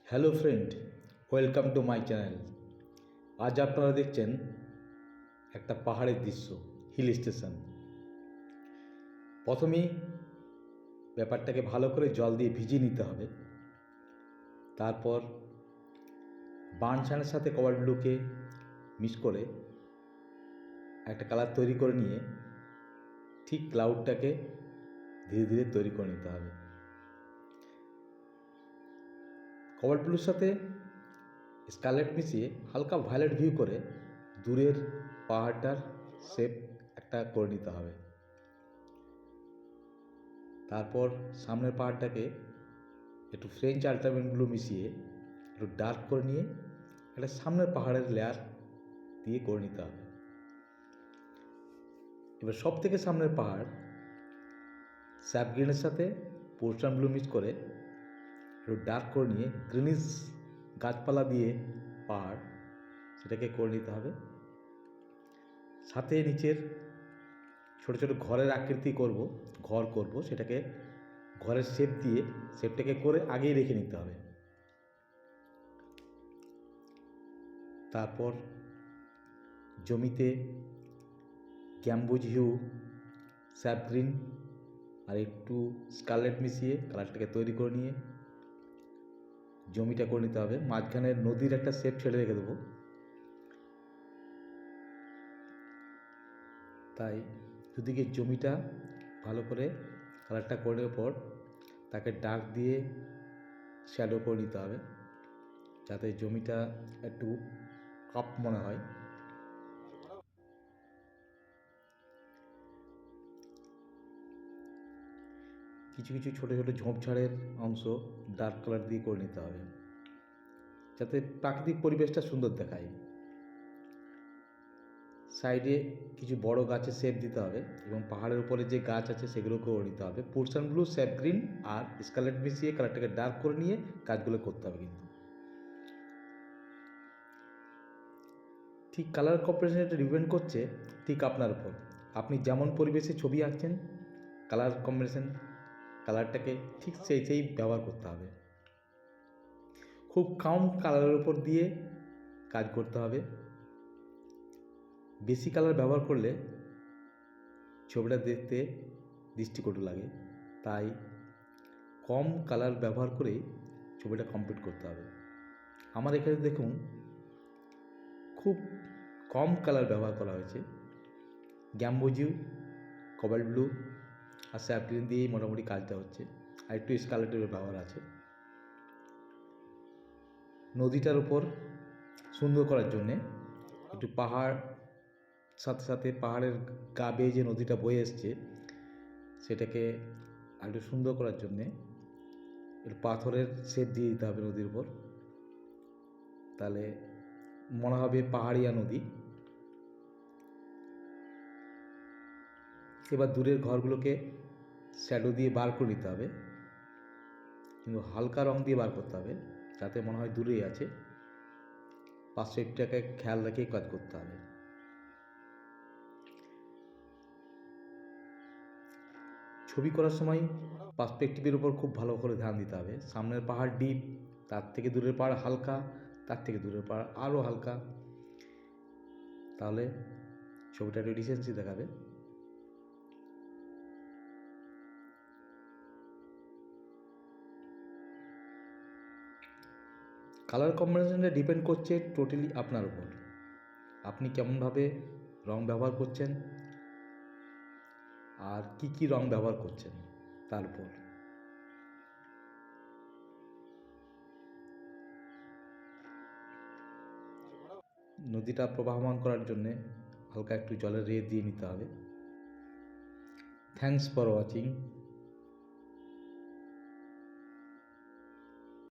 Hello friend, welcome to my channel. আজ আপনারা দেখছেন একটা পাহাড়ের দৃশ্য, হিল স্টেশন। প্রথমেই ব্যাপারটাকে ভালো করে জল দিয়ে ভিজিয়ে নিতে হবে। তারপর বার্নসানের সাথে কভার ব্লুকে মিক্স করে একটা কালার তৈরি করে নিয়ে ঠিক ক্লাউডটাকে ধীরে ধীরে তৈরি করে নিতে হবে। কভার ব্লুর সাথে স্কারলেট মিশিয়ে হালকা ভায়োলেট ভিউ করে দূরের পাহাড়টার শেপ একটা করে নিতে হবে। তারপর সামনের পাহাড়টাকে একটু ফ্রেঞ্চ আল্ট্রামেন্ট ব্লু মিশিয়ে একটু ডার্ক করে নিয়ে একটা সামনের পাহাড়ের লেয়ার দিয়ে করে নিতে হবে। এবার সব থেকে সামনের পাহাড় স্যাপ গ্রিনের সাথে পোর্শন ব্লু মিক্স করে একটু ডার্ক করে নিয়ে গ্রিনিশ গাছপালা দিয়ে পাহাড় সেটাকে করে নিতে হবে। সাথে নিচের ছোট ছোট ঘরের আকৃতি ঘর করব, সেটাকে ঘরের শেপ দিয়ে শেপটাকে করে আগেই রেখে নিতে হবে। তারপর জমিতে গ্যাম্বুজ হিউ, স্যাপ গ্রিন আর একটু স্কারলেট মিশিয়ে কালারটাকে তৈরি করে নিয়ে জমিটা করে নিতে হবে। মাঝখানে নদীর একটা শেপ ছেড়ে রেখে দেবো। তাই দুদিকে জমিটা ভালো করে কালারটা করে নেওয়ার পর তাকে ডার্ক দিয়ে শ্যাডো করে নিতে হবে, যাতে জমিটা একটু আপ মনে হয়। কিছু কিছু ছোটো ছোটো ঝোপঝাড়ের অংশ ডার্ক কালার দিয়ে করে নিতে হবে, যাতে প্রাকৃতিক পরিবেশটা সুন্দর দেখায়। সাইডে কিছু বড় গাছের শেপ দিতে হবে এবং পাহাড়ের উপরে যে গাছ আছে সেগুলো করে নিতে হবে। পোর্শন ব্লু, স্যাপ গ্রিন আর স্কারলেট মিশিয়ে কালারটাকে ডার্ক করে নিয়ে কাজগুলো করতে হবে। কিন্তু ঠিক কালার কম্বিনেশনটা ডিপেন্ড করছে ঠিক আপনার উপর। আপনি যেমন পরিবেশে ছবি আঁকছেন, কালার কম্বিনেশন কালারটাকে ঠিক সেই ব্যবহার করতে হবে। খুব কম কালারের উপর দিয়ে কাজ করতে হবে। বেশি কালার ব্যবহার করলে ছবিটা দেখতে দৃষ্টিকটু লাগে। তাই কম কালার ব্যবহার করে ছবিটা কমপ্লিট করতে হবে। আমার এখানে দেখুন খুব কম কালার ব্যবহার করা হয়েছে। গ্যাম্বোজিউ, কোবাল্ট ব্লু আর স্যাপ গ্রিন দিয়েই মোটামুটি কাজটা হচ্ছে, আর একটু স্কারলেটের ব্যবহার আছে। নদীটার উপর সুন্দর করার জন্যে একটু পাহাড় সাথে সাথে পাহাড়ের গা বেয়ে যে নদীটা বয়ে এসছে সেটাকে একটু সুন্দর করার জন্যে একটু পাথরের শেপ দিয়ে দিতে হবে নদীর উপর, তাহলে মনে হবে পাহাড়িয়া নদী। এবার দূরের ঘরগুলোকে শ্যাডো দিয়ে বার করে নিতে হবে, কিন্তু হালকা রং দিয়ে বার করতে হবে, যাতে মনে হয় দূরেই আছে। পার্সপেক্টিভটাকে খেয়াল রেখেই কাজ করতে হবে। ছবি করার সময় পার্সপেক্টিভের উপর খুব ভালো করে ধ্যান দিতে হবে। সামনের পাহাড় ডিপ, তার থেকে দূরের পাহাড় হালকা, তার থেকে দূরের পাহাড় আরও হালকা, তাহলে ছবিটা একটু ডিসেন্সি দেখাবে। কালার কম্বিনেশনটা ডিপেন্ড করছে টোটালি আপনার উপর। আপনি কেমনভাবে রং ব্যবহার করছেন আর কি রং ব্যবহার করছেন তার উপর। নদীটা প্রবাহমান করার জন্যে হালকা একটু জলের রে দিয়ে নিতে হবে। Thanks for watching.